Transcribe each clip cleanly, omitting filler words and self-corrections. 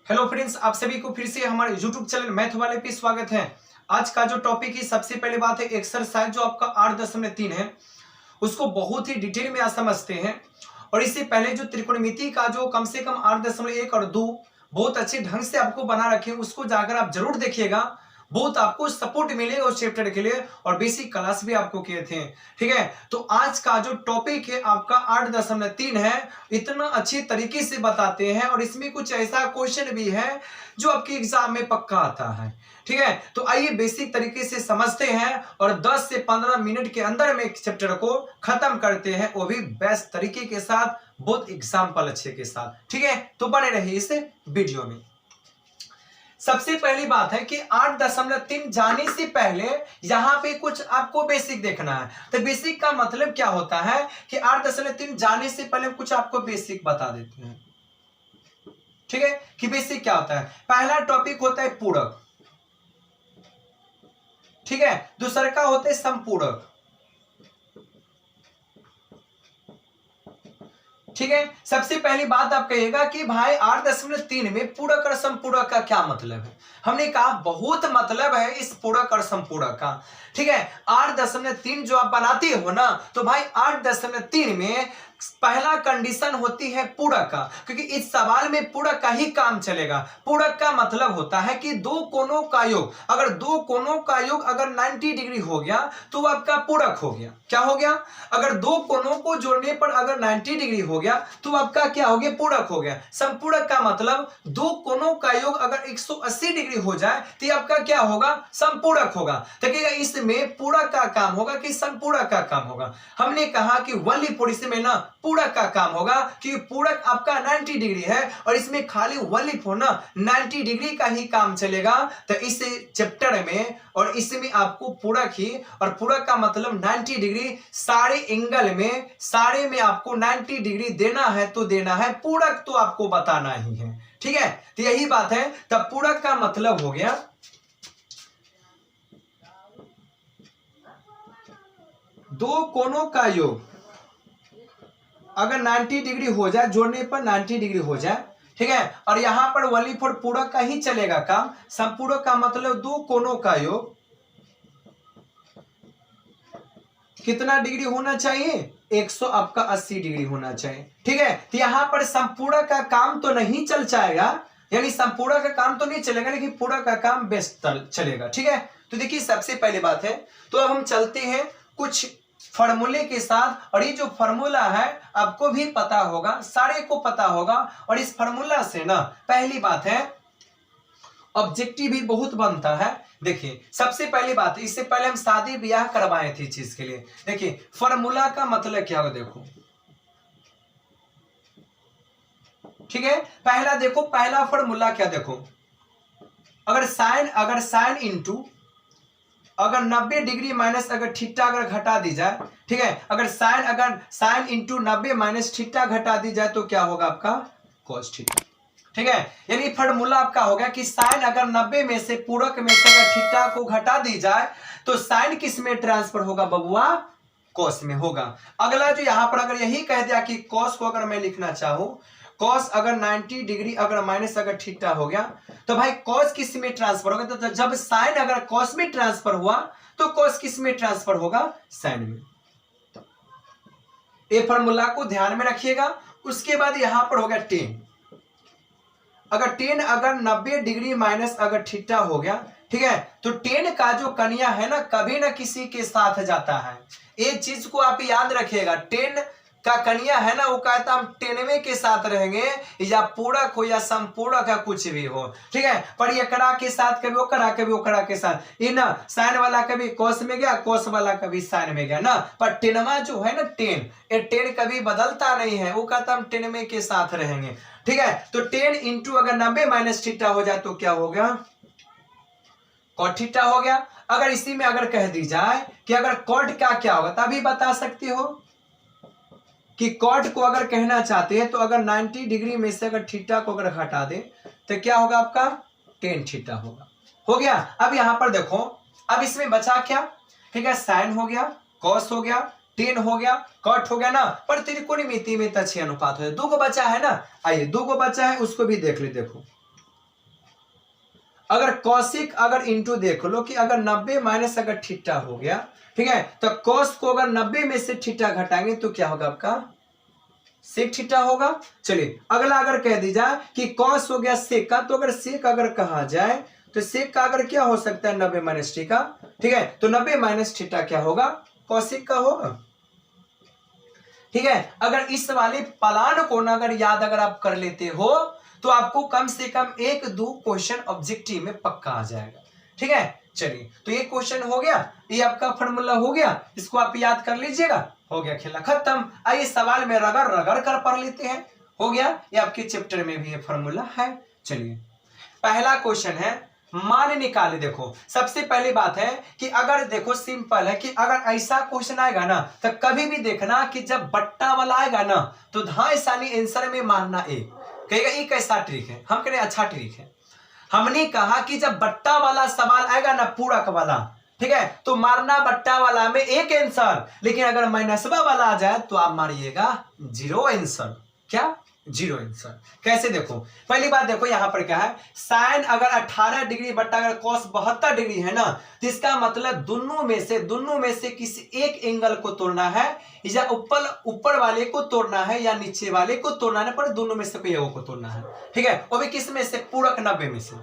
Hello friends, आप सभी को फिर से हमारे यूट्यूब चैनल मैथ वाले पे स्वागत है। आज का जो टॉपिक है, सबसे पहले बात है एक्सरसाइज जो आपका 8.3 है उसको बहुत ही डिटेल में आज समझते हैं। और इससे पहले जो त्रिकोणमिति का जो कम से कम 8.1 और 2 बहुत अच्छे ढंग से आपको बना रखे, उसको जाकर आप जरूर देखिएगा। बहुत आपको सपोर्ट मिलेगा उस चैप्टर के लिए, और बेसिक क्लास भी आपको किए थे। ठीक है, तो आज का जो टॉपिक है आपका 8.3 है, इतना अच्छी तरीके से बताते हैं और इसमें कुछ ऐसा क्वेश्चन भी है जो आपके एग्जाम में पक्का आता है। ठीक है, तो आइए बेसिक तरीके से समझते हैं और 10 से 15 मिनट के अंदर में चैप्टर को खत्म करते हैं, वो भी बेस्ट तरीके के साथ, बहुत एग्जाम्पल अच्छे के साथ। ठीक है, तो बने रहिए इस वीडियो में। सबसे पहली बात है कि 8.3 जाने से पहले यहां पे कुछ आपको बेसिक देखना है। तो बेसिक का मतलब क्या होता है कि 8.3 जाने से पहले कुछ आपको बेसिक बता देते हैं। ठीक है, कि बेसिक क्या होता है। पहला टॉपिक होता है पूरक, ठीक है। दूसरा का होता है समपूरक, ठीक है। सबसे पहली बात आप कहिएगा कि भाई 8.3 में पूरक और समपूरक का क्या मतलब है। हमने कहा बहुत मतलब है इस पूरक और समपूरक का। ठीक है, 8.3 जो आप बनाते हो ना, तो भाई 8.3 में पहला कंडीशन होती है पूरक का, क्योंकि इस सवाल में पूरक का ही काम चलेगा। पूरक का मतलब होता है कि दो कोणों का योग, अगर दो कोणों का योग अगर 90 डिग्री हो गया तो आपका पूरक हो गया। क्या हो गया? अगर दो कोणों को जोड़ने पर अगर 90 डिग्री हो गया तो आपका क्या हो गया? पूरक हो गया। समपूरक का मतलब दो कोणों का योग अगर 180 डिग्री हो जाए तो आपका क्या होगा? समपूरक होगा। देखिएगा, इसमें पूरक का काम होगा कि समपूरक का काम होगा। हमने कहा कि वनली फॉर इसमें ना पूरक का काम होगा, क्योंकि पूरक आपका 90 डिग्री है और इसमें खाली वनली फॉर ना 90 डिग्री का ही काम चलेगा। तो इस चैप्टर में और इसमें आपको पूरक ही, और पूरक का मतलब 90 डिग्री, सारे एंगल में, सारे में आपको 90 डिग्री देना है तो देना है, पूरक तो आपको बताना ही है। ठीक है, तो यही बात है। तब पूरक का मतलब हो गया दो कोणों का योग अगर 90 डिग्री हो जाए, जोड़ने पर 90 डिग्री हो जाए। ठीक है, और यहां पर वनली फॉर पूरक का ही चलेगा काम। समपूरक का मतलब दो कोणों का योग कितना डिग्री होना चाहिए? 180 डिग्री होना चाहिए। ठीक है, तो यहां पर संपूरक का काम तो नहीं चल जाएगा, यानी संपूरक का काम तो नहीं चलेगा, लेकिन पूरक का काम बेस्ट चलेगा। ठीक है, तो देखिए सबसे पहली बात है, तो अब हम चलते हैं कुछ फॉर्मूले के साथ। और ये जो फॉर्मूला है आपको भी पता होगा, सारे को पता होगा। और इस फॉर्मूला से ना पहली बात है ऑब्जेक्टिव भी बहुत बनता है। देखिए सबसे पहली बात, इससे पहले हम शादी ब्याह करवाए थे चीज के लिए। देखिए फॉर्मूला का मतलब क्या हो, देखो। ठीक है, पहला देखो, पहला फॉर्मूला क्या, देखो। अगर साइन इंटू अगर 90 डिग्री माइनस अगर थीटा अगर घटा दी जाए, ठीक है, अगर साइन इंटू 90 माइनस थीटा घटा दी जाए तो क्या होगा आपका? Cos theta. ठीक है, यानी फॉर्मूला आपका हो गया कि साइन अगर 90 में से, पूरक में से अगर थीटा को घटा दी जाए तो साइन किस में ट्रांसफर होगा बबुआ? कॉस में होगा। अगला जो यहां पर अगर यही कह दिया कि कॉस को अगर मैं लिखना चाहूं, कॉस अगर 90 डिग्री अगर माइनस अगर थीटा हो गया तो भाई कॉस किस में ट्रांसफर होगा? तो जब साइन अगर कॉस में ट्रांसफर हुआ तो कॉस किस में ट्रांसफर होगा? साइन में। ये फॉर्मूला को ध्यान में रखिएगा। उसके बाद यहां पर हो गया टेन, अगर टेन अगर 90 डिग्री माइनस अगर थीटा हो गया, ठीक है, तो टेन का जो कनिया है ना कभी ना किसी के साथ जाता है। ये चीज को आप याद रखिएगा, टेन का कनिया है ना, वो कहता हम टेनवे के साथ रहेंगे, या पूरक हो या समपूरक या कुछ भी हो। ठीक है, पर ये कड़ा के साथ कभी वो कड़ा, कभी वो कड़ा के साथ, ये ना साइन वाला कभी कॉस में गया, कॉस वाला कभी साइन में गया ना। पर टेनवा जो है ना टेन, ये टेन कभी बदलता नहीं है, वो कहता हम टेनवे के साथ रहेंगे। ठीक है, तो 10 इंटू अगर 90 माइनस थीटा हो जाए तो क्या हो गया? कॉट थीटा हो गया। अगर इसी में अगर कह दी जाए कि अगर कॉट का क्या होगा, तभी बता सकती हो कि कॉट को अगर कहना चाहते हैं तो अगर 90 डिग्री में से अगर थीटा को अगर हटा दे तो क्या होगा आपका? 10 थीटा होगा। हो गया। अब यहां पर देखो, अब इसमें बचा क्या? ठीक है, साइन हो गया, कॉस हो गया, टेन हो गया, कॉट हो गया ना। पर त्रिकोणमिति में तो 6 अनुपात हो, दो को बचा है ना। आइए दो को बचा है, उसको भी देख ले। देखो अगर कौशिक अगर इंटू देख लो कि अगर 90 माइनस अगर थीटा हो गया, ठीक है, तो कॉस को अगर 90 में से थीटा घटाएंगे तो क्या होगा आपका सेक थीटा होगा। चलिए अगला अगर कह दी जाए कि कॉस हो गया सेक का, तो अगर सेक अगर कहा जाए तो सेक का अगर क्या हो सकता है 90 माइनस थीटा, ठीक है, तो 90 माइनस थीटा क्या होगा कौशिक का होगा। ठीक है, अगर इस वाले प्लान को ना अगर याद अगर आप कर लेते हो तो आपको कम से कम 1-2 क्वेश्चन ऑब्जेक्टिव में पक्का आ जाएगा। ठीक है, चलिए तो ये क्वेश्चन हो गया, ये आपका फॉर्मूला हो गया, इसको आप याद कर लीजिएगा, हो गया खेला खत्म। आइए सवाल में रगड़ रगड़ कर पढ़ लेते हैं, हो गया, ये आपके चैप्टर में भी ये फॉर्मूला है। चलिए पहला क्वेश्चन है मान निकाले। देखो सबसे पहली बात है कि अगर देखो सिंपल है कि अगर ऐसा क्वेश्चन आएगा ना तो कभी भी देखना कि जब बट्टा वाला आएगा ना तो धाय सानी आंसर में मारना ए, कहेगा ये कैसा ट्रिक है, हम कह रहे अच्छा ट्रिक है। हमने कहा कि जब बट्टा वाला सवाल आएगा ना पूरक वाला, ठीक है, तो मारना बट्टा वाला में एक आंसर, लेकिन अगर माइनसवा वाला आ जाए तो आप मारिएगा 0 आंसर। क्या 0 आंसर। कैसे देखो पहली बात देखो यहाँ पर क्या है, साइन अगर 18 डिग्री बट्टा अगर कॉस 72 डिग्री है ना तो इसका मतलब दोनों में से किसी एक एंगल को तोड़ना है, या ऊपर वाले को तोड़ना है या नीचे वाले को तोड़ना है, पर दोनों में से कोई एक को तोड़ना है। ठीक है, वो भी किस में से पूरक 90 में से।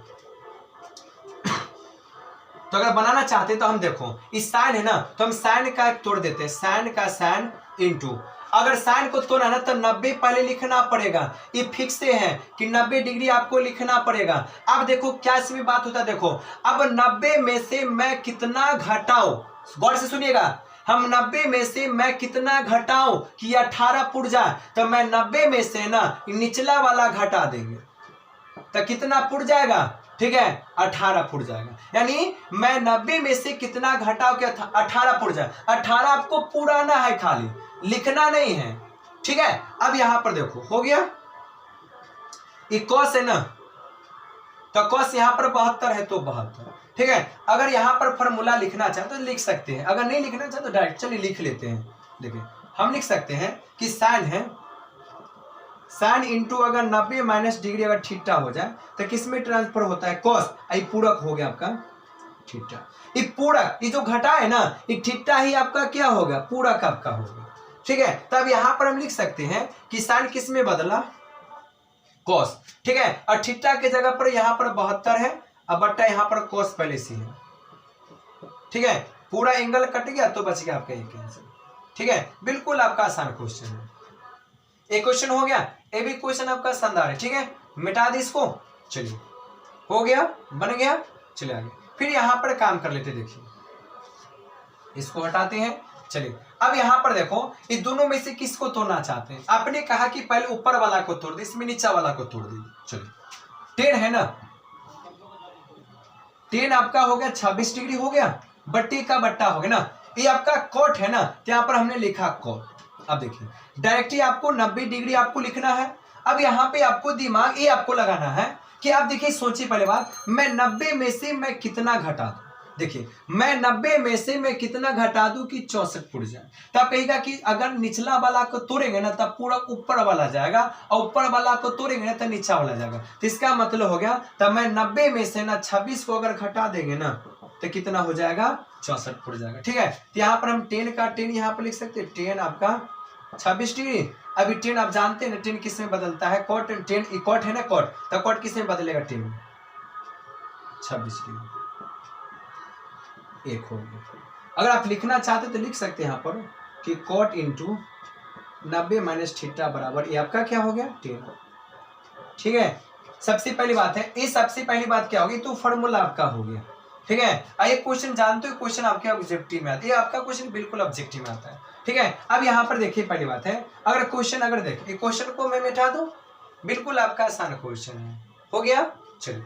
तो अगर बनाना चाहते हैं तो हम देखो इस साइन है ना तो हम साइन का तोड़ देते हैं, साइन का साइन इंटू, अगर साइन को तोड़ना ना तो 90 पहले लिखना पड़ेगा, ये फिक्स है कि 90 डिग्री आपको लिखना पड़ेगा। अब देखो क्या इसमें बात होता है, देखो अब 90 में से मैं कितना घटाऊं, गौर से सुनिएगा, हम 90 में से मैं कितना घटाऊं कि 18 पुट जाए, तो मैं 90 में से ना निचला वाला घटा देंगे तो कितना पुट जाएगा, ठीक है 18 फुट जाएगा। यानी मैं 90 में से कितना घटाओ कि 18 फुट जाए, 18 आपको पुराना है, खाली लिखना नहीं है। ठीक है, अब यहां पर देखो हो गया, ये कॉस है ना तो कॉस यहां पर 72 है तो 72। ठीक है, अगर यहां पर फॉर्मूला लिखना चाहे तो लिख सकते हैं, अगर नहीं लिखना चाहे तो डायरेक्ट चलिए लिख लेते हैं। देखिए हम लिख सकते हैं कि साइन है, साइन इंटू अगर 90 माइनस डिग्री अगर थीटा हो जाए तो किस में ट्रांसफर होता है कॉस, ये पूरक हो गया आपका थीटा। ये पूरक, ये जो घटा है ना ये थीटा ही आपका क्या होगा पूरक आपका होगा। ठीक है, तब यहां पर हम लिख सकते हैं कि साइन किस में बदला कॉस। ठीक है, और थीटा के जगह पर यहां पर 72 है, अब बट्टा यहां पर कॉस पहले से है। ठीक है, पूरा एंगल कट गया तो बच गया आपका एक आंसर। ठीक है, बिल्कुल आपका आसान क्वेश्चन है, एक क्वेश्चन हो गया, ये भी क्वेश्चन आपका शानदार है। ठीक है, मिटा दी इसको, चलिए हो गया बन गया, चलिए आगे फिर यहां पर काम कर लेते। देखिए इसको हटाते हैं, चलिए अब यहां पर देखो ये दोनों में से किसको तोड़ना चाहते हैं, आपने कहा कि पहले ऊपर वाला को तोड़ दे, इसमें नीचा वाला को तोड़ दीजिए। चलिए 10 है ना, 10 आपका हो गया 26 डिग्री हो गया, बट्टी का बट्टा हो गया ना, ये आपका कोट है ना तो यहां पर हमने लिखा कोट। अब देखिए डायरेक्टली आपको 90 डिग्री आपको लिखना है। अब यहाँ पे आपको दिमाग ये आपको लगाना है कि आप देखिए सोचिए पहले बात, मैं 90 में से मैं कितना घटा दूं, देखिए मैं 90 में से मैं कितना घटा दूं कि 64 फुट जाए, तो आप कहेगा कि अगर निचला वाला को तोड़ेंगे ना तब पूरा ऊपर वाला जाएगा और ऊपर वाला को तोड़ेंगे ना तो नीचा वाला जाएगा। तो इसका मतलब हो गया तब मैं 90 में से ना 26 को अगर घटा देंगे ना तो कितना हो जाएगा 64 फुट जाएगा। ठीक है, तो यहाँ पर हम 10 का 10 यहाँ पर लिख सकते हैं, 10 आपका 26 डिग्री। अभी 10 आप जानते हैं ना 10 किस में बदलता है, कॉट 10 कॉट है ना कॉट, तो कॉट किस में बदलेगा 10 में 26 डिग्री एक हो गया। अगर आप लिखना चाहते तो लिख सकते हैं यहाँ पर कि कॉट इंटू 90 माइनस थीटा बराबर ये आपका क्या हो गया 10। ठीक है, सबसे पहली बात है, ये सबसे पहली बात क्या होगी तो फॉर्मूला आपका हो गया। ठीक है, आइए क्वेश्चन जानते हो, क्वेश्चन आपके ऑब्जेक्टिव में आता है, ये आपका क्वेश्चन बिल्कुल ऑब्जेक्टिव में आता है। ठीक है, अब यहाँ पर देखिए पहली बात है, अगर क्वेश्चन अगर देखिए क्वेश्चन को मैं मिटा दूं, बिल्कुल आपका आसान क्वेश्चन है, हो गया। चलिए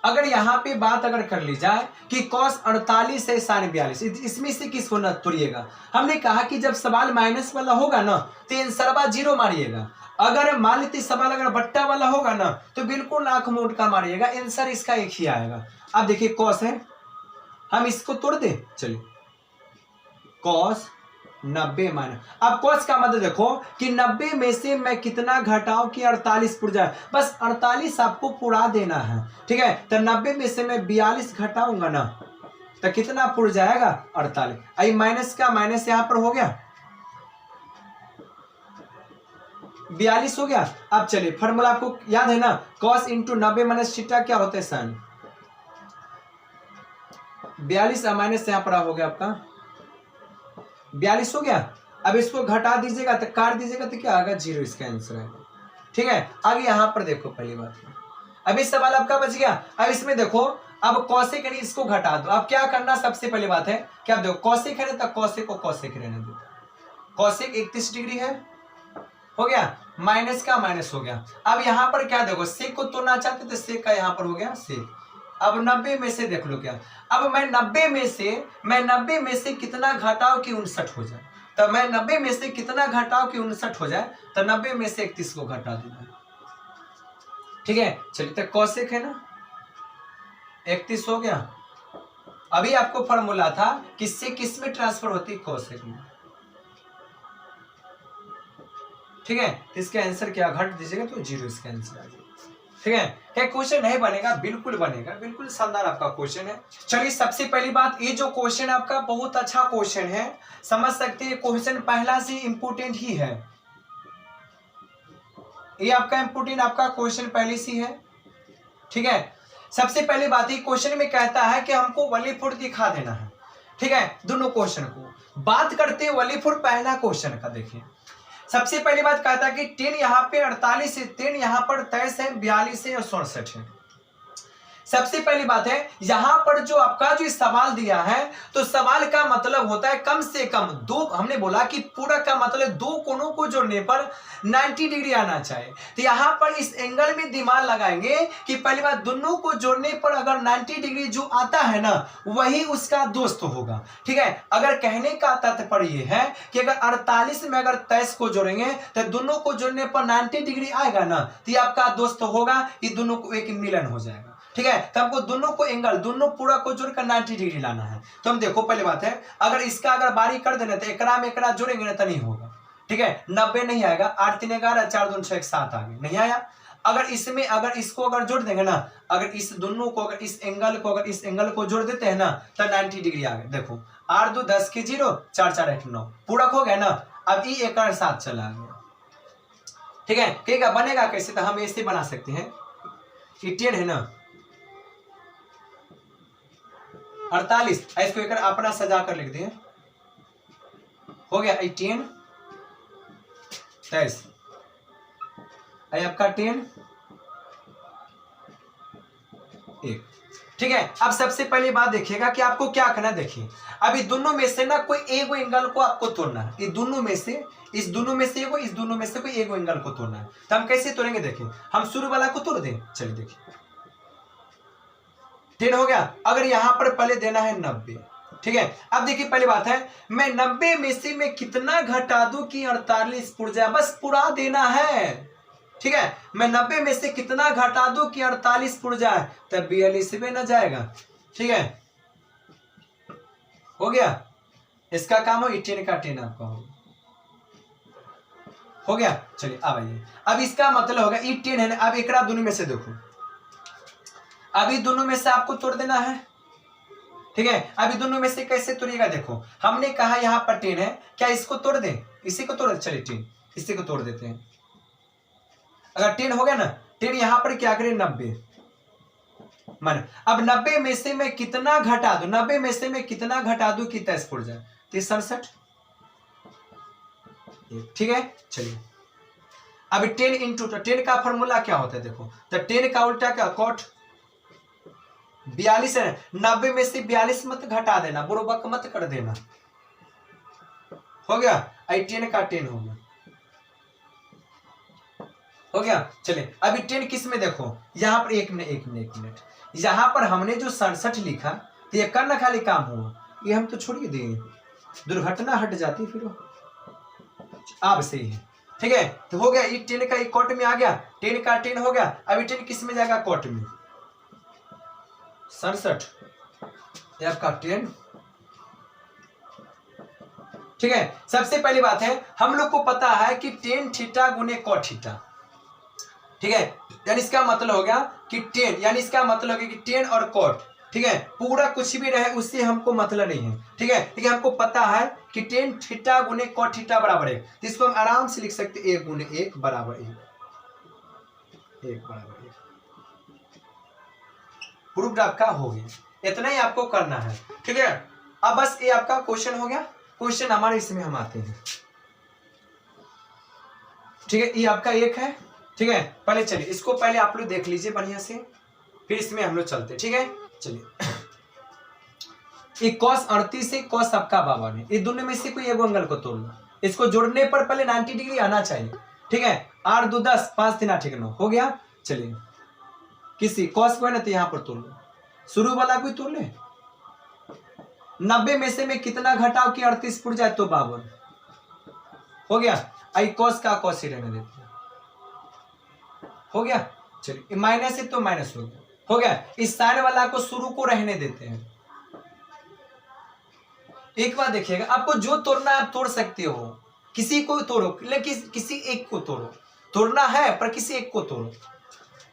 अगर यहाँ पे बात अगर कर ली जाए कि cos 48 है sin 42, इसमें से किसको न तोड़िएगा, हमने कहा कि जब सवाल माइनस वाला होगा ना तो आंसर 0 मारिएगा, अगर मान लेते सवाल अगर बट्टा वाला होगा ना तो बिल्कुल आंख मूंद का मारिएगा, आंसर इसका एक ही आएगा। अब देखिए cos है, हम इसको तोड़ दें, चलिए cos 90 माइनस, अब cos का मतलब देखो कि 90 में से मैं कितना घटाऊं कि 48 पुर जाए, बस 48 आपको पुरा देना है, ठीक है। तो 90 में से मैं 42 घटाऊंगा ना, तो कितना पुर जाएगा 48। आई माइनस का माइनस यहां पर हो गया 42 हो गया। अब चलिए फॉर्मूला आपको याद है ना, cos इंटू 90 माइनस थीटा क्या होता है सन 42 माइनस यहां पर हो गया आपका 42 हो गया। अब इसको घटा दीजिएगा तो काट दीजिएगा तो क्या आएगा 0, इसका आंसर है, ठीक है। आगे यहां पर देखो पहली बात, अभी सवाल आपका बच गया। अब इसमें देखो अब कौशिक यानी इसको घटा दो। अब क्या करना, सबसे पहली बात है कि आप देखो कौशिक है तो कौशिक को कौशिक रहने दो, कौशिक 31 डिग्री है, हो गया, माइनस का माइनस हो गया। अब यहां पर क्या देखो सेक को तोड़ना चाहते तो सेक का यहां पर हो गया सेक। अब 90 में से देख लो क्या, अब मैं 90 में से कितना घटाओ कि 59 हो जाए, तो मैं 90 में से कितना घटाओ कि 59 हो जाए, तो 90 में से 31 को घटा देना, ठीक है। चलिए तो कौशिक है ना 31 हो गया। अभी आपको फॉर्मूला था किससे किस में ट्रांसफर होती है, कौशिक में, ठीक है। इसका आंसर क्या घट दीजिएगा तो 0 इसका आंसर आ जाएगा, ठीक है। क्या क्वेश्चन नहीं बनेगा, बिल्कुल बनेगा, बिल्कुल शानदार आपका क्वेश्चन है। चलिए सबसे पहली बात, ये जो क्वेश्चन आपका बहुत अच्छा क्वेश्चन है, समझ सकते हैं क्वेश्चन पहला से इंपोर्टेंट ही है, ये आपका इंपोर्टेंट आपका क्वेश्चन पहले से है, ठीक है। सबसे पहली बात ये क्वेश्चन में कहता है कि हमको वलीफुट दिखा देना है, ठीक है। दोनों क्वेश्चन को बात करते हैं वलीफुट पहला क्वेश्चन का, देखिए सबसे पहली बात कहता है कि 10 यहाँ पे 48 है, 10 यहाँ पर 23 है, 42 है और 67 है। सबसे पहली बात है यहां पर जो आपका जो सवाल दिया है, तो सवाल का मतलब होता है कम से कम दो, हमने बोला कि पूरा का मतलब दो कोनों को जोड़ने पर 90 डिग्री आना चाहिए। तो यहां पर इस एंगल में दिमाग लगाएंगे कि पहली बात दोनों को जोड़ने पर अगर 90 डिग्री जो आता है ना वही उसका दोस्त होगा, ठीक है। अगर कहने का तात्पर्य यह है कि अगर 48 में अगर 23 को जोड़ेंगे तो दोनों को जोड़ने पर 90 डिग्री आएगा ना, तो ये आपका दोस्त होगा, ये दोनों को एक मिलन हो जाएगा, ठीक है। तो हमको दोनों को एंगल दोनों पूरा को जोड़कर 90 डिग्री लाना है। तो हम देखो पहली बात है अगर इसका अगर बारी कर देना तो एकरा में एकरा जोड़ेंगे ना तो नहीं होगा, ठीक है। 90 नहीं आएगा, 8 3 11 4 2 6 7 आ गए, नहीं आया। अगर इसमें अगर इसको अगर जोड़ देंगे ना, अगर इस दोनों को अगर इस एंगल को अगर इस एंगल को जोड़ देते हैं ना तो 90 डिग्री आ गए। देखो 8 2 10 के 0 4 4 8 9 पूरक हो गया ना। अब ये एक साथ चला गया, ठीक है। कहेगा बनेगा कैसे, तो हम ऐसे बना सकते हैं, 10 है ना 48, इसको एक अपना सजा कर लिख दिए, हो गया 18 23, आपका 10 1, ठीक है। अब सबसे पहली बात देखिएगा कि आपको क्या करना, देखिए अभी दोनों में से ना कोई एक एंगल को आपको तोड़ना है, ये दोनों में से इस दोनों में से इस दोनों में से कोई एक एंगल को तोड़ना है। तो हम कैसे तोड़ेंगे, देखिए हम शुरू वाला को तोड़ दें, चलिए देखिए 10 हो गया। अगर यहां पर पहले देना है 90, ठीक है। अब देखिए पहली बात है मैं 90 में से मैं कितना घटा दूं कि 48 पुर जाए, बस पुरा देना है, ठीक है। मैं 90 में से कितना घटा दूं कि 48 पुर जाए, तब 42 में न जाएगा, ठीक है। हो गया, इसका काम हो 10 का 10 आपका हो गया। चलिए अब आइए, अब इसका मतलब होगा ये 10 है ना, अब एक दोनों में से देखो, अभी दोनों में से आपको तोड़ देना है, ठीक है। अभी दोनों में से कैसे तोड़िएगा, देखो हमने कहा यहाँ पर 10 है, क्या इसको तोड़ दें, इसी को तोड़, चलिए 10 इसी को तोड़ देते हैं। अगर 10 हो गया ना, 10 यहां पर क्या करें 90 मान, अब 90 में से मैं कितना घटा दूं, 90 में से मैं कितना घटा दूं कि 23 पुर जाए, 67, ठीक है। चलिए अब 10 इंटू, तो 10 का फॉर्मूला क्या होता है, देखो तो 10 का उल्टा क्या कॉट 42 है, 90 में से 42 मत घटा देना, बुरबक मत कर देना, हो गया 10 का 10 हो गया, हो गया। चलिए अभी 10 किस में, देखो यहां पर एक मिनट, यहां पर हमने जो 67 लिखा तो ये करना खाली काम हुआ, ये हम तो छोड़िए देंगे, दुर्घटना हट जाती फिर आप सही है, ठीक है। तो हो गया ये 10 का एक कोट में आ गया, 10 का 10 हो गया। अभी 10 किस में जाएगा, कोट में 67, आपका 10 ठीक है, सबसे पहली बात है हम लोग को पता है कि टेन थीटा गुने कॉट थीटा, ठीक है, यानी इसका मतलब हो गया कि टेन, यानी इसका मतलब हो गया कि टेन और कॉट, ठीक है, पूरा कुछ भी रहे उससे हमको मतलब नहीं है, ठीक है, लेकिन हमको पता है कि टेन थीटा गुने कॉट थीटा बराबर है, इसको हम आराम से लिख सकते हैं 1 गुने 1 बराबर 1 बराबर 1। प्रूफ आपका हो गया, इतना ही आपको करना है, ठीक है। अब बस ये आपका क्वेश्चन हो गया। क्वेश्चन हमारे इसमें हम आते हैं, ठीक है, ये आपका 1 है, ठीक है। पहले चलिए इसको पहले आप लोग देख लीजिए बढ़िया से, फिर इसमें हम लोग चलते हैं, ठीक है। चलिए ये cos 38 से cos आपका 52 है, ये दोनों में से कोई एक एंगल को तोड़ लो, इसको जोड़ने पर पहले 90 डिग्री आना चाहिए, ठीक है। 8 2 10 5 3 8 9 हो गया। चलिए किसी cos को है ना तो यहां पर तोड़ लो, शुरू वाला कोई तोड़ ले। 90 में से मैं कितना घटाओ कि 38 पुर जाए तो 52 हो गया। आई cos का cos ही रहने देते हैं, हो गया। चलिए माइनस है तो माइनस हो गया। इस साइन वाला को शुरू को रहने देते हैं। एक बार देखिएगा, आपको जो तोड़ना है आप तोड़ सकते हो, किसी को तोड़ो लेकिन किसी एक को तोड़ो, तोड़ना है पर किसी एक को तोड़ो,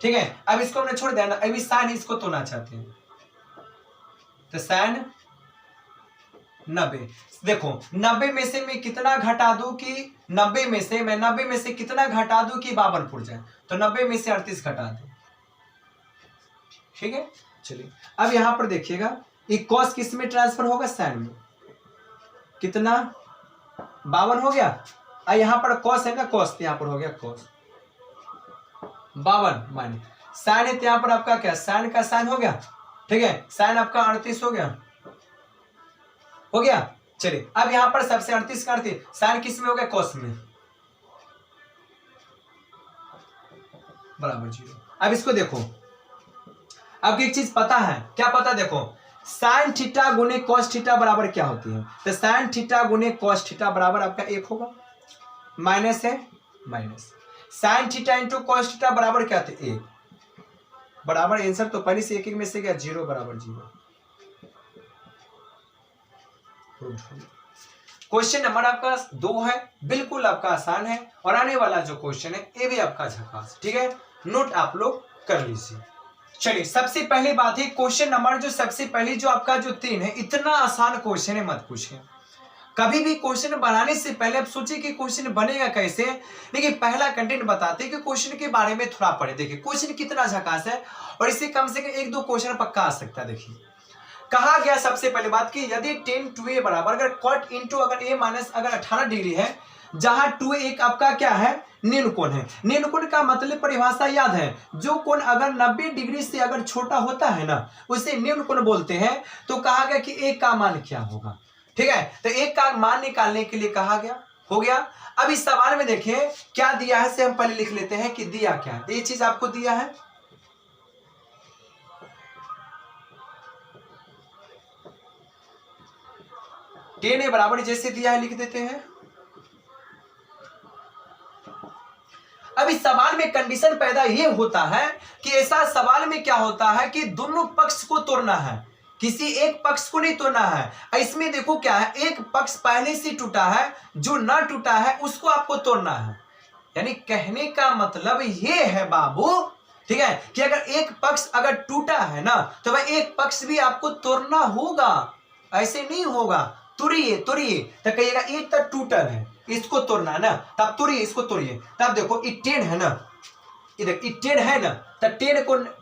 ठीक है। अब इसको हमने छोड़ दिया ना, अभी साइन इसको तोड़ना चाहते हैं तो साइन 90, देखो 90 में से मैं कितना घटा दूं कि 90 में से कितना घटा दूं कि 52 पुर जाए, तो 90 में से 38 घटा दो, ठीक है। चलिए अब यहां पर देखिएगा ये cos किस में ट्रांसफर होगा, साइन में, कितना 52 हो गया। और यहां पर cos है ना, cos यहां पर हो गया cos 52 माइनस साइन है, यहां पर आपका क्या साइन का साइन हो गया, ठीक है, साइन आपका 38 हो गया। चलिए अब यहां पर सबसे 38 का 38 साइन किस में हो गया, cos में, बराबर 0। अब इसको देखो, आपको एक चीज पता है, क्या पता, देखो साइन थीटा गुने कॉस थीटा बराबर क्या होती है, तो साइन थीटा गुने कॉस थीटा बराबर आपका 1 होगा, माइनस है minus, sine theta into cos theta बराबर क्या थे 1, बराबर आंसर तो पहले से एक में से गया 0 बराबर 0। क्वेश्चन नंबर आपका 2 है, बिल्कुल आपका आसान है, और आने वाला जो क्वेश्चन है ये भी आपका झकास, ठीक है, नोट आप लोग कर लीजिए। चलिए सबसे पहली बात है क्वेश्चन नंबर जो सबसे पहली जो आपका जो 3 है, इतना आसान क्वेश्चन है, मत पूछिए। कभी भी क्वेश्चन बनाने से पहले आप सोचिए कि क्वेश्चन बनेगा कैसे, लेकिन पहला कंटेंट बताते हैं कि क्वेश्चन के बारे में थोड़ा पढ़े। देखिए क्वेश्चन कितना झकास है, और इससे कम से कम 1-2 क्वेश्चन पक्का आ सकता है। देखिए कहा गया सबसे पहले बात कि यदि tan 2a बराबर अगर cot इंटू अगर a माइनस अगर 18 डिग्री है, जहां 2a एक आपका क्या है, निम्न कोण है। निम्न कोण का मतलब परिभाषा याद है, जो कोण अगर 90 डिग्री से अगर छोटा होता है ना उसे निम्न कोण बोलते हैं। तो कहा गया कि a का मान क्या होगा, ठीक है, तो a का मान निकालने के लिए कहा गया, हो गया। अब इस सवाल में देखिए क्या दिया है, से हम पहले लिख लेते हैं कि दिया क्या है। ये चीज आपको दिया है, tan a बराबर जैसे दिया है लिख देते हैं। अब इस सवाल में कंडीशन पैदा ये होता है कि ऐसा सवाल में क्या होता है कि दोनों पक्ष को तोड़ना है, किसी एक पक्ष को नहीं तोड़ना है। इसमें देखो क्या है, एक पक्ष पहले से टूटा है, जो ना टूटा है उसको आपको तोड़ना है। यानी कहने का मतलब ये है बाबू, ठीक है, कि अगर एक पक्ष अगर टूटा है ना तो भाई एक पक्ष भी आपको तोड़ना होगा, ऐसे नहीं होगा। तोड़िए तो कहिएगा एक तक टूटल है, इसको तोड़ना है ना, तब तोड़िए इसको तोड़िए। तब देखो ये 10 है ना, इधर ये 10 है ना, तो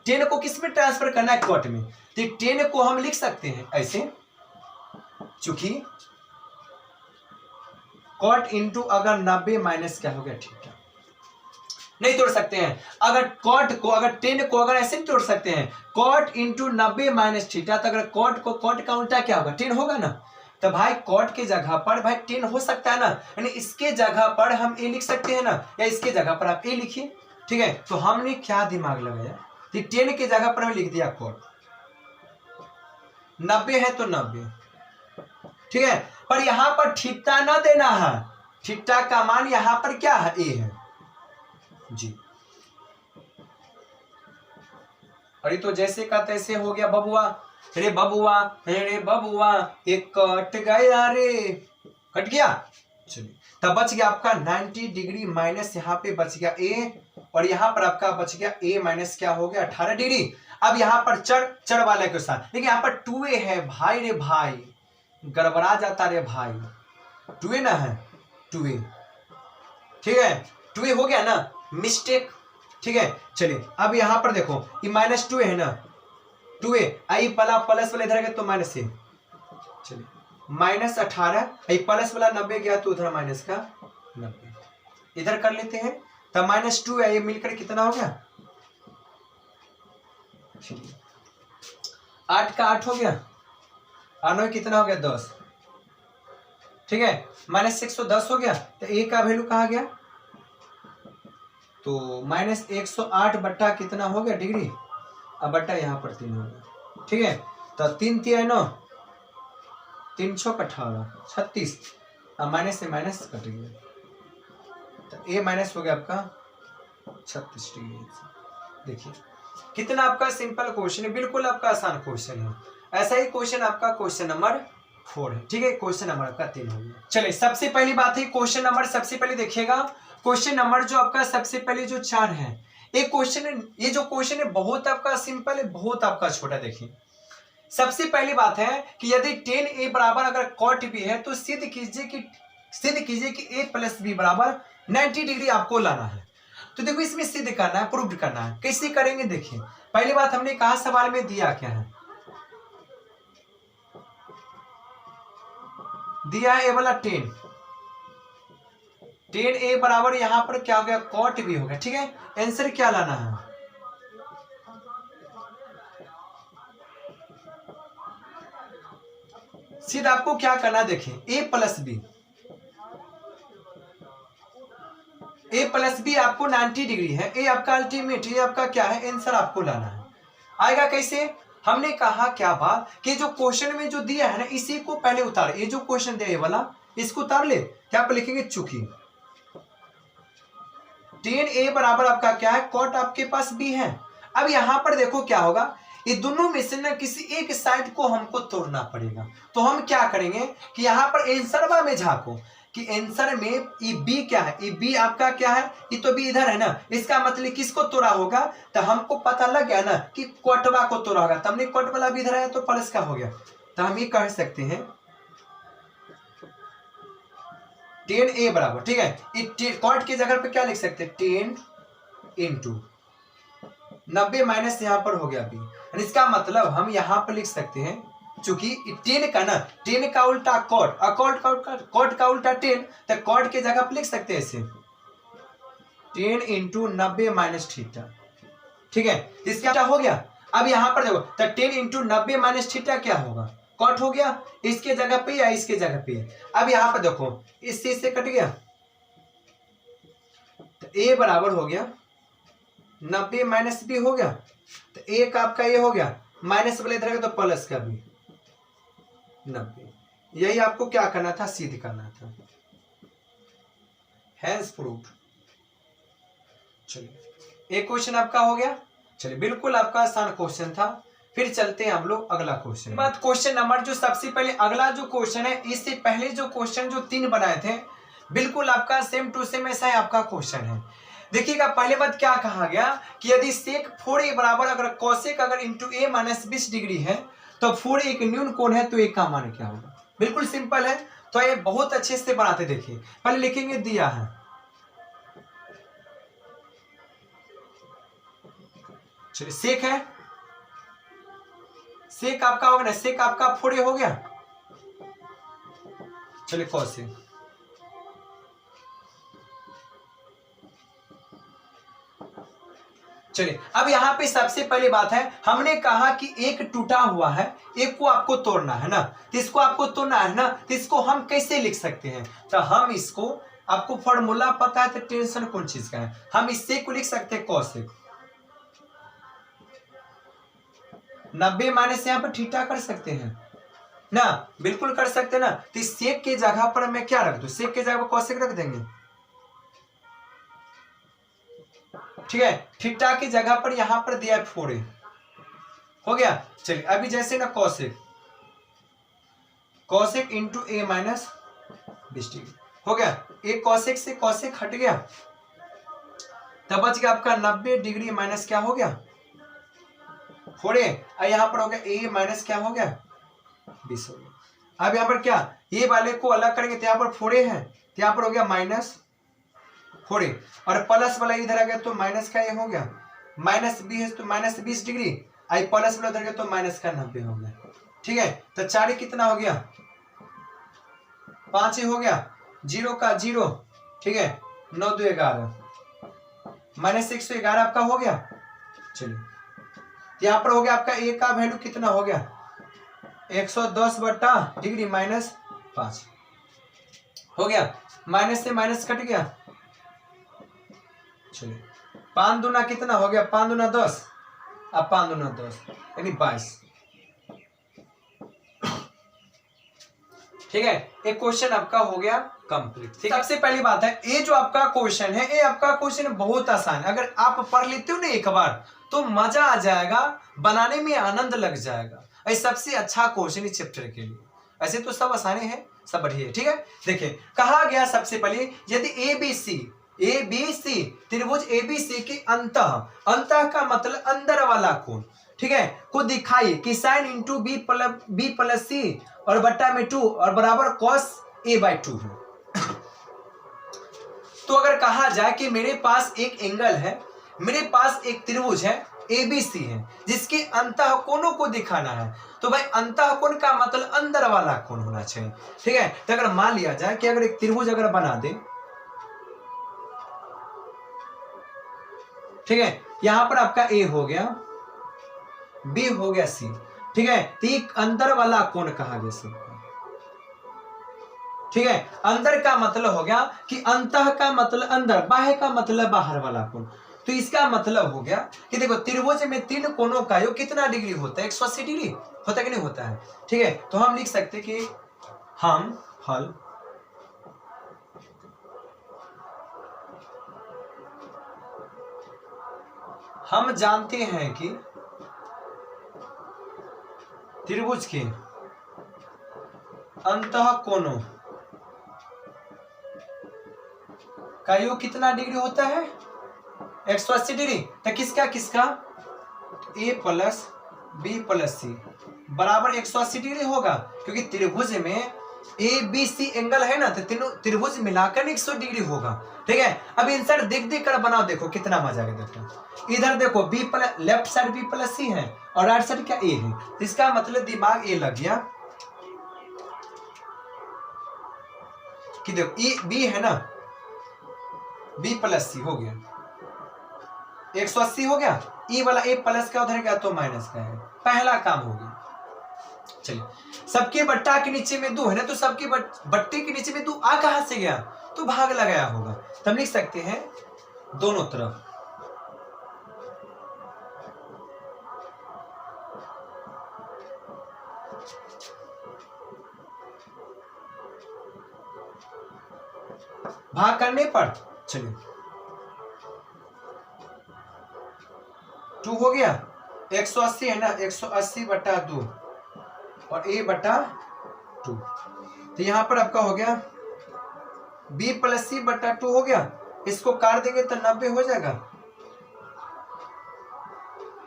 10 को किस में ट्रांसफर करना है, कॉट में। तो 10 को हम लिख सकते हैं ऐसे, चूंकि कॉट इंटू अगर 90 माइनस क्या हो गया, ठीक है, नहीं तोड़ सकते हैं। अगर कॉट को अगर 10 को अगर ऐसे नहीं तोड़ सकते हैं, कॉट इंटू 90 माइनस थीटा, तो अगर कॉट का उल्टा क्या होगा, 10 होगा ना। तो भाई कॉट के जगह पर भाई 10 हो सकता है ना, यानी इसके जगह पर हम ए लिख सकते हैं ना, या इसके जगह पर आप ए लिखिए, ठीक है। तो हमने क्या दिमाग लगाया, 10 के जगह पर हमें लिख दिया कॉट, 90 है तो 90, ठीक है, पर यहां पर थीटा ना देना है, थीटा का मान यहां पर क्या है, ए है जी। अरे तो जैसे का तैसे हो गया बबुआ, रे बबुआ एक कट गया रे, कट गया। चलिए तब बच गया आपका 90 डिग्री माइनस यहाँ पे बच गया ए, और यहाँ पर आपका बच गया ए माइनस क्या हो गया 18 डिग्री। अब यहाँ पर चढ़ वाले के साथ देखिए यहाँ पर 2a है भाई रे भाई, गड़बड़ा जाता रे भाई, 2a ना है 2a, ठीक है 2a हो गया ना मिस्टेक, ठीक है। चलिए अब यहाँ पर देखो ये -2a है ना, 2a आई प्लस वाला इधर गया तो माइनस ए, चलिए -18 आई प्लस वाला 90 गया तो उधर माइनस का 90, इधर कर लेते हैं तब -2 है, ये मिलकर कितना हो गया 8 का 8 हो गया, 9 कितना हो गया 10, ठीक है -110 हो गया। तो ए का वैल्यू कहाँ गया, तो -108 बट्टा कितना हो गया डिग्री, अब बट्टा यहाँ पर 3 हो गया, ठीक है। तो 3 3 9 3 6 18 36, अब माइनस से माइनस कट गया, तो ए माइनस हो गया आपका 36 डिग्री। देखिए कितना आपका सिंपल क्वेश्चन है, बिल्कुल आपका आसान क्वेश्चन है। ऐसा ही क्वेश्चन आपका क्वेश्चन नंबर 4 है, ठीक है। क्वेश्चन नंबर आपका 3 हो गया। चलिए सबसे पहली बात है क्वेश्चन नंबर, सबसे पहले देखिएगा क्वेश्चन नंबर जो आपका सबसे पहले जो 4 है, ये क्वेश्चन, ये जो क्वेश्चन है बहुत आपका सिंपल है, बहुत आपका छोटा। देखिए सबसे पहली बात है कि यदि tan a बराबर अगर cot b है तो सिद्ध कीजिए कि a प्लस b बराबर 90 डिग्री आपको लाना है। तो देखो इसमें सिद्ध करना है, प्रूव करना है, कैसे करेंगे। देखिए पहली बात हमने कहा सवाल में दिया क्या है, दिया है ए वाला tan a बराबर यहां पर क्या हो गया cot b हो गया, ठीक है। आंसर क्या लाना है, सीधे आपको क्या करना, देखिए a प्लस बी आपको 90 डिग्री है, ए आपका अल्टीमेट, ये आपका क्या है आंसर आपको लाना है। आएगा कैसे, हमने कहा क्या बात कि जो क्वेश्चन में जो दिया है ना इसी को पहले उतार, ये जो क्वेश्चन दिया ये वाला इसको उतार ले, क्या आप लिखेंगे चूंकि tan a बराबर आपका क्या है cot आपके पास b है। अब यहां पर देखो क्या होगा, ये दोनों में से ना किसी एक साइड को हमको तोड़ना पड़ेगा। तो हम क्या करेंगे कि यहाँ पर आंसर में झांको कि आंसर में ये बी क्या है, ये बी आपका क्या है, ये तो बी इधर है ना, इसका मतलब किसको तोड़ा होगा, तो हमको पता लग गया ना कि कोटवा को तोड़ा होगा, तो हमने कोट वाला भी इधर है तो प्लस का हो गया। तो हम ये कह सकते हैं tan a बराबर, ठीक है कॉट की जगह पे क्या लिख सकते हैं 10 इंटू 90 माइनस यहाँ पर हो गया बी। इसका मतलब हम यहाँ पर लिख सकते हैं चूंकि 10 का ना 10 का उल्टा कॉट, कॉट का उल्टा 10, तो कॉट के जगह पर लिख सकते हैं इसे 10 इंटू 90 माइनस थीटा, ठीक है। इसका क्या हो गया, अब यहाँ पर देखो तो 10 इंटू 90 माइनस थीटा क्या होगा कॉट हो गया, इसके जगह पे या इसके जगह पे। अब यहाँ पर देखो इससे कट गया, तो a बराबर हो गया 90 माइनस बी हो गया, तो a का आपका ये हो गया माइनस वाले इधर तो प्लस का भी 90। यही आपको क्या करना था, सिद्ध करना था, हैंस प्रूव्ड। चलिए एक क्वेश्चन आपका हो गया। चलिए बिल्कुल आपका आसान क्वेश्चन था। फिर चलते हैं हम लोग अगला क्वेश्चन। बात क्वेश्चन नंबर जो सबसे पहले अगला जो क्वेश्चन है, इससे पहले जो क्वेश्चन जो 3 बनाए थे बिल्कुल आपका सेम टू सेम ऐसा ही आपका क्वेश्चन है। देखिएगा पहले बात क्या कहा गया कि यदि सेक 4a बराबर अगर कोसेक अगर इंटू a माइनस 20 डिग्री है तो 4a एक न्यून कोण है तो a का मान क्या होगा। बिल्कुल सिंपल है, तो ये बहुत अच्छे से बनाते। देखिए पहले लिखेंगे दिया है, चलिए सेक है, सेक आपका होगा ना, सेक आपका 4a हो गया, चलिए कोसेक, चलिए अब यहाँ पे सबसे पहली बात है हमने कहा कि एक टूटा हुआ है, एक को आपको तोड़ना है ना, तो इसको आपको तोड़ना है ना, तो इसको हम कैसे लिख सकते हैं, तो हम इसको, आपको फॉर्मूला पता है तो टेंशन कौन चीज का है, हम इससे को लिख सकते हैं कोसेक 90 माइनस यहाँ पर थीटा कर सकते हैं ना, बिल्कुल कर सकते हैं ना। तो सेक के जगह पर मैं क्या रख दूं, सेक के जगह पर कोसेक रख देंगे, ठीक है। थीटा की जगह पर यहां पर दिया 4a हो गया। चलिए अभी जैसे ना cosec into a minus 20 degree हो गया। एक कॉसेक से कॉसेक हट गया, तब बच गया आपका 90 डिग्री माइनस क्या हो गया 4a, और यहाँ पर हो गया ए माइनस क्या हो गया 20 हो गया। अब यहाँ पर क्या ये वाले को अलग करेंगे तो यहाँ पर 4a है, तो यहाँ पर हो गया माइनस 4a, और प्लस वाला इधर आ गया तो माइनस का ये हो गया माइनस बी है तो माइनस 20 डिग्री, आई प्लस वाला उधर गया तो माइनस का 90 हो गया। ठीक है, तो 4 कितना हो गया 5 ही हो गया, 0 का 0, ठीक है 9 2 11 माइनस 111 आपका हो गया। चलिए यहाँ पर हो गया आपका ए का वैल्यू कितना हो गया 110 बटा डिग्री माइनस 5 हो गया, माइनस से माइनस कट गया। चलिए 5 दूना कितना हो गया 5 दूना 10, अब 5 दूना 10 यानी 22। ठीक है, एक क्वेश्चन आपका हो गया कंप्लीट। सबसे पहली बात है ये जो आपका क्वेश्चन है, ये आपका क्वेश्चन बहुत आसान है, अगर आप पढ़ लेते हो ना एक बार तो मजा आ जाएगा, बनाने में आनंद लग जाएगा। ये सबसे अच्छा क्वेश्चन इस चैप्टर के लिए, ऐसे तो सब आसानी है, सब बढ़िया है। ठीक है, देखिए कहा गया सबसे पहले यदि ए बी सी त्रिभुज ABC के अंतः का मतलब अंदर वाला कोण, ठीक है, को दिखाइए कि साइन इंटू बी प्लस सी और बट्टा में 2 और बराबर cos a/2 है। तो अगर कहा जाए कि मेरे पास एक एंगल है, मेरे पास एक त्रिभुज है ABC है जिसके अंतः कोणों को दिखाना है, तो भाई अंतः कोण का मतलब अंदर वाला कोण होना चाहिए। ठीक है, तो अगर मान लिया जाए कि अगर एक त्रिभुज अगर बना दे, ठीक है, यहां पर आपका A हो गया, B हो गया C, ठीक है, तो एक अंदर वाला कोण कहा गया सबको। ठीक है, अंदर का मतलब हो गया कि अंतः का मतलब अंदर, बाह्य का मतलब बाहर वाला कोण। तो इसका मतलब हो गया कि देखो त्रिभुज में 3 कोणों का योग कितना डिग्री होता है 180 डिग्री होता है कि नहीं होता है। ठीक है, तो हम लिख सकते हैं कि हम जानते हैं कि त्रिभुज के अंतः कोणों का योग कितना डिग्री होता है 180 डिग्री। तो किसका A plus B plus C बराबर 180 डिग्री होगा, क्योंकि त्रिभुज में ABC एंगल है ना, तो तीनों त्रिभुज मिलाकर 100 डिग्री होगा। ठीक है, अब इंसर्ट देख कर बनाओ, देखो कितना मजा आएगा। देखो इधर देखो B plus left side B plus C है और राइट साइड क्या A है, तो इसका मतलब दिमाग A लग गया कि देखो B है ना, B प्लस C हो गया 180 हो गया, E वाला A प्लस का उधर गया तो माइनस का है, पहला काम हो गया। चलिए सबके बट्टा के नीचे में 2 है ना, तो सबके बट्टे के नीचे में 2 आ कहां से गया, तो भाग लगाया होगा। तो हम लिख सकते हैं दोनों तरफ भाग करने पर, चलिए 2 हो गया 180 है ना, 180 बटा 2 और A बटा 2, तो यहां पर आपका हो गया B प्लस C बटा 2 हो गया, इसको काट देंगे तो 90 हो जाएगा,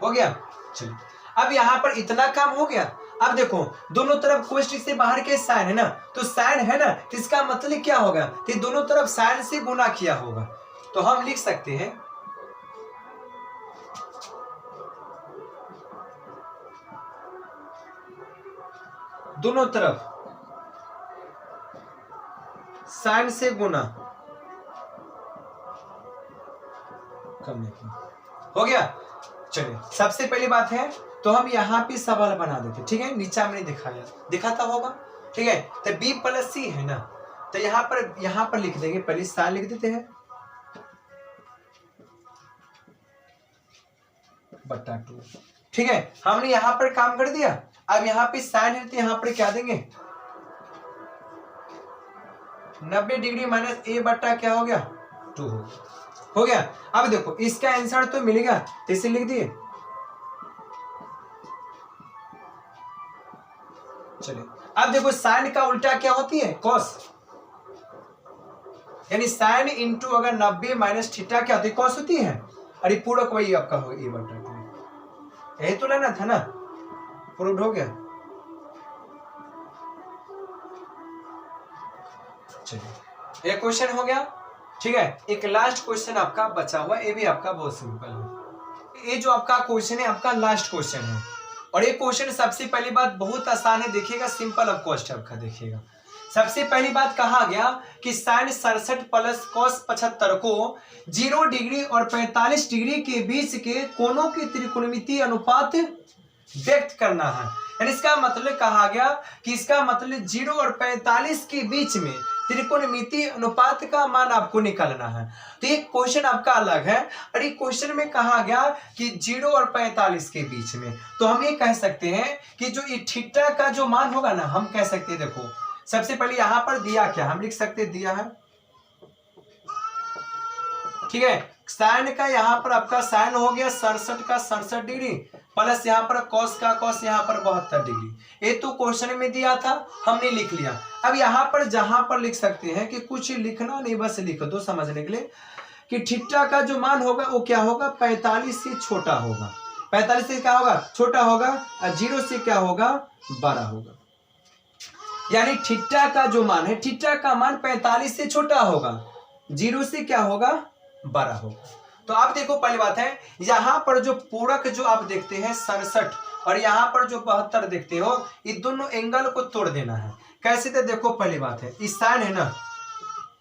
हो गया। चलिए अब यहां पर इतना काम हो गया। अब देखो दोनों तरफ कोष्टक से बाहर के साइन है ना, तो साइन है ना, तो इसका मतलब क्या होगा कि दोनों तरफ साइन से गुना किया होगा। तो हम लिख सकते हैं दोनों तरफ साइन से गुना करने को हो गया। चलिए सबसे पहली बात है तो हम यहाँ पे सवाल बना देते, ठीक है, नीचा मैंने दिखाता होगा। ठीक है, तो B प्लस C है ना, तो यहाँ पर लिख देंगे, पहले साइन लिख देते हैं बटा 2। ठीक है, हमने यहाँ पर काम कर दिया। अब यहाँ पे साइन है तो यहाँ पर क्या देंगे 90 डिग्री माइनस A बटा क्या हो गया 2 हो गया। अब देखो इसका आंसर तो मिलेगा, तो इसे लिख दिए। चलिए अब देखो साइन का उल्टा क्या होती है कॉस, यानी साइन इंटू अगर 90 माइनस थीटा क्या होती है, कॉस होती है। अरे पूरक वही आपका हो ए बटा टू, यही तो लेना था ना, प्रूव हो गया। चलिए ये क्वेश्चन हो गया, ठीक है। एक लास्ट क्वेश्चन आपका बचा हुआ, ये भी आपका बहुत सिंपल है। ये जो आपका क्वेश्चन है आपका लास्ट क्वेश्चन है, और ये क्वेश्चन सबसे पहली बात बहुत आसान है, देखिएगा सिंपल ऑफ कॉस्ट आपका। देखिएगा सबसे पहली बात कहा गया कि साइन 67 प्लस कॉस 75 को 0 डिग्री और 45 डिग्री के बीच के कोणों की त्रिकोणमितीय अनुपात व्यक्त करना है। यानी इसका मतलब कहा गया कि इसका मतलब 0 और 45 के बीच में त्रिकोणमितीय अनुपात का मान आपको निकालना है। तो ये क्वेश्चन आपका अलग है, और ये क्वेश्चन में कहा गया कि 0 और 45 के बीच में, तो हम ये कह सकते हैं कि जो ये थीटा का जो मान होगा ना, हम कह सकते हैं, देखो सबसे पहले यहां पर दिया क्या, हम लिख सकते दिया है, ठीक है। साइन का यहाँ पर आपका साइन हो गया 67 का 67 डिग्री, प्लस यहाँ पर कॉस का कॉस यहाँ पर 72 डिग्री। ये तो क्वेश्चन में दिया था, हमने लिख लिया। अब यहाँ पर जहां पर लिख सकते हैं कि कुछ लिखना नहीं, बस लिख दो समझने के लिए कि थीटा का जो मान होगा वो क्या होगा, 45 से छोटा होगा। 45 से क्या होगा, छोटा होगा, और 0 से क्या होगा, बड़ा होगा। यानी थीटा का जो मान है, थीटा का मान 45 से छोटा होगा, 0 से क्या होगा, बड़ा होगा। तो आप देखो पहली बात है, यहां पर जो पूरक जो आप देखते हैं 67 और यहां पर जो 72 देखते हो, ये दोनों एंगल को तोड़ देना है। कैसे, तो देखो पहली बात है, इस साइन है ना,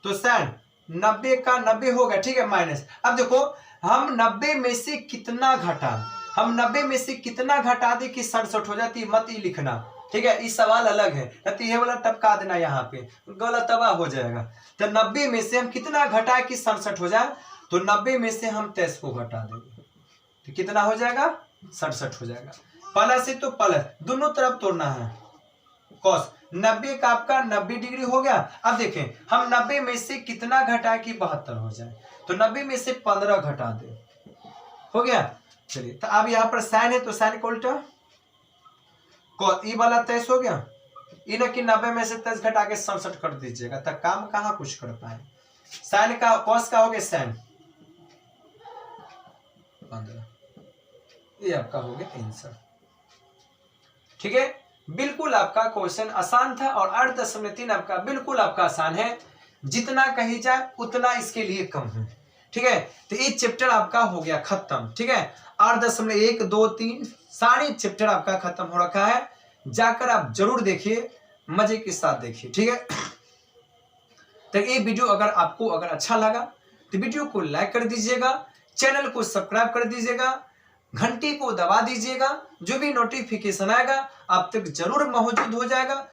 तो साइन 90 का 90 होगा, ठीक है, माइनस। अब देखो हम 90 में से कितना घटा, हम 90 में से कितना घटा दे कि 67 हो जाती, मत ही लिखना, ठीक है। इस सवाल अलग है, तो ये वाला टपका देना, यहाँ पे गलत तबाह हो जाएगा। तो 90 में से हम कितना घटाए कि 67 हो जाए, तो 90 में से हम 23 को घटा देंगे, तो कितना हो जाएगा, 67 हो जाएगा। प्लस है तो प्लस, दोनों तरफ तोड़ना है, कॉस 90 का आपका 90 डिग्री हो गया। अब देखें हम 90 में से कितना घटाए कि 72 हो जाए, तो 90 में से 15 घटा दे, हो गया। चलिए तो अब यहाँ पर साइन है, तो साइन का उल्टा ई वाला 23 हो गया, इन्हें कि 90 में से 23 घटा के 67 कर दीजिएगा, तब काम कहाँ कुछ कर पाए। साइन का कॉस का हो गया साइन 15, ये आपका हो गया आंसर, ठीक है। बिल्कुल आपका क्वेश्चन आसान था, और 8.3 आपका बिल्कुल आपका आसान है, जितना कही जाए उतना इसके लिए कम है, ठीक है। तो ये चैप्टर आपका हो गया खत्म, ठीक है। 8.1 2 3 सारे चैप्टर आपका खत्म हो रखा है, जाकर आप जरूर देखिए, मजे के साथ देखिए, ठीक है। तो ये वीडियो अगर आपको अच्छा लगा तो वीडियो को लाइक कर दीजिएगा, चैनल को सब्सक्राइब कर दीजिएगा, घंटी को दबा दीजिएगा, जो भी नोटिफिकेशन आएगा आप तक जरूर मौजूद हो जाएगा।